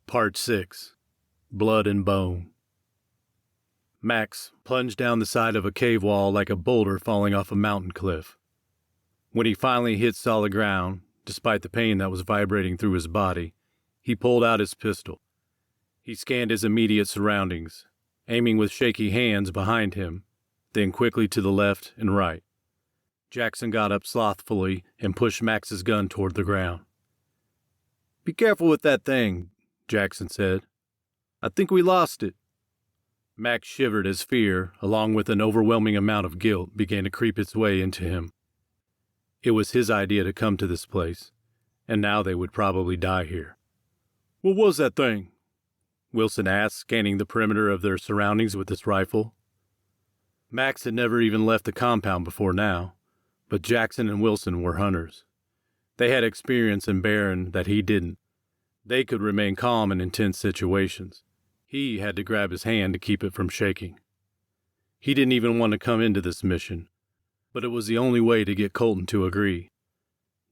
Part 6. Blood and Bone. Max plunged down the side of a cave wall like a boulder falling off a mountain cliff. When he finally hit solid ground, despite the pain that was vibrating through his body, he pulled out his pistol. He scanned his immediate surroundings, aiming with shaky hands behind him, then quickly to the left and right. Jackson got up slothfully and pushed Max's gun toward the ground. "Be careful with that thing," Jackson said. "I think we lost it." Max shivered as fear, along with an overwhelming amount of guilt, began to creep its way into him. It was his idea to come to this place, and now they would probably die here. "What was that thing?" Wilson asked, scanning the perimeter of their surroundings with his rifle. Max had never even left the compound before now, but Jackson and Wilson were hunters. They had experience in bearing that he didn't. They could remain calm in intense situations. He had to grab his hand to keep it from shaking. He didn't even want to come into this mission, but it was the only way to get Colton to agree.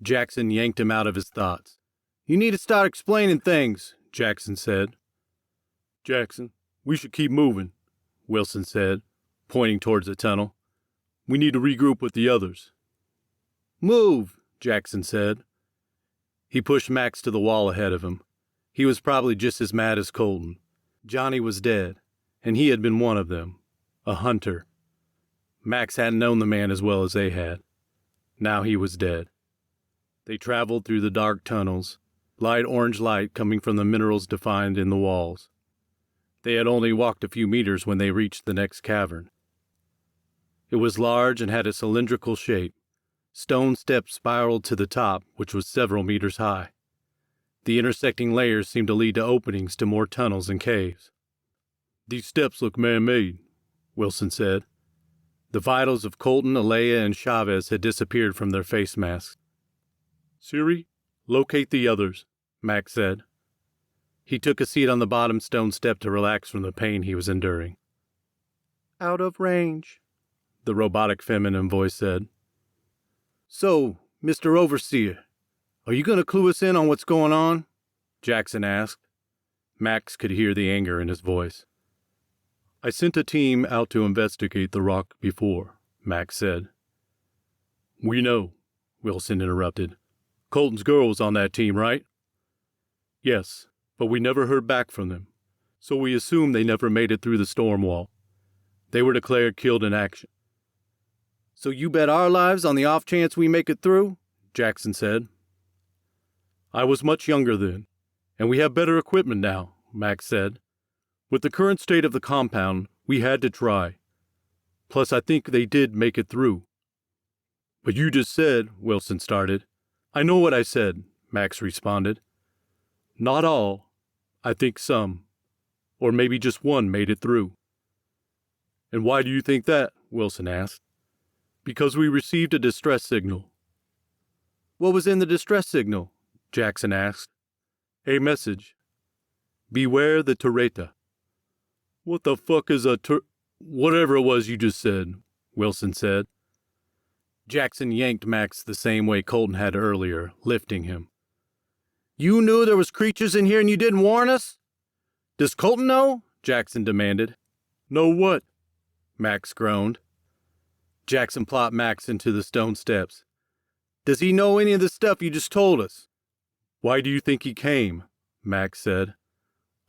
Jackson yanked him out of his thoughts. "You need to start explaining things," Jackson said. "Jackson, we should keep moving," Wilson said, pointing towards the tunnel. "We need to regroup with the others." "Move," Jackson said. He pushed Max to the wall ahead of him. He was probably just as mad as Colton. Johnny was dead, and he had been one of them, a hunter. Max hadn't known the man as well as they had. Now he was dead. They traveled through the dark tunnels, light orange light coming from the minerals defined in the walls. They had only walked a few meters when they reached the next cavern. It was large and had a cylindrical shape. Stone steps spiraled to the top, which was several meters high. The intersecting layers seemed to lead to openings to more tunnels and caves. "These steps look man-made," Wilson said. The vitals of Colton, Alea, and Chavez had disappeared from their face masks. "Siri, locate the others," Max said. He took a seat on the bottom stone step to relax from the pain he was enduring. "Out of range," the robotic feminine voice said. "So, Mr. Overseer, are you going to clue us in on what's going on?" Jackson asked. Max could hear the anger in his voice. "I sent a team out to investigate the rock before," Max said. "We know," Wilson interrupted. "Colton's girl was on that team, right?" "Yes, but we never heard back from them, so we assume they never made it through the storm wall. They were declared killed in action." "So you bet our lives on the off chance we make it through?" Jackson said. "I was much younger then, and we have better equipment now," Max said. "With the current state of the compound, we had to try. Plus, I think they did make it through." "But you just said," Wilson started. "I know what I said," Max responded. "Not all. I think some. Or maybe just one made it through." "And why do you think that?" Wilson asked. "Because we received a distress signal." "What was in the distress signal?" Jackson asked. "A message. Beware the Téreta." "What the fuck is a whatever it was you just said," Wilson said. Jackson yanked Max the same way Colton had earlier, lifting him. "You knew there was creatures in here and you didn't warn us? Does Colton know?" Jackson demanded. "Know what?" Max groaned. Jackson plopped Max into the stone steps. "Does he know any of the stuff you just told us?" "Why do you think he came?" Max said.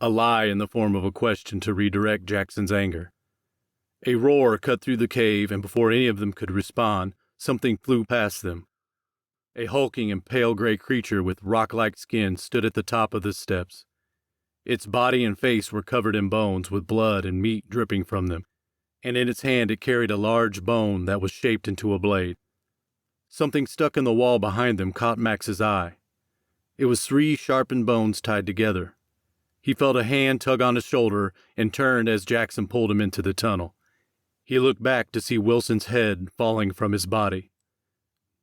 A lie in the form of a question to redirect Jackson's anger. A roar cut through the cave, and before any of them could respond, something flew past them. A hulking and pale gray creature with rock-like skin stood at the top of the steps. Its body and face were covered in bones, with blood and meat dripping from them, and in its hand it carried a large bone that was shaped into a blade. Something stuck in the wall behind them caught Max's eye. It was 3 sharpened bones tied together. He felt a hand tug on his shoulder and turned as Jackson pulled him into the tunnel. He looked back to see Wilson's head falling from his body.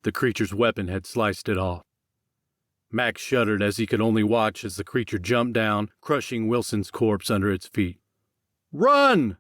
The creature's weapon had sliced it off. Max shuddered as he could only watch as the creature jumped down, crushing Wilson's corpse under its feet. "Run!"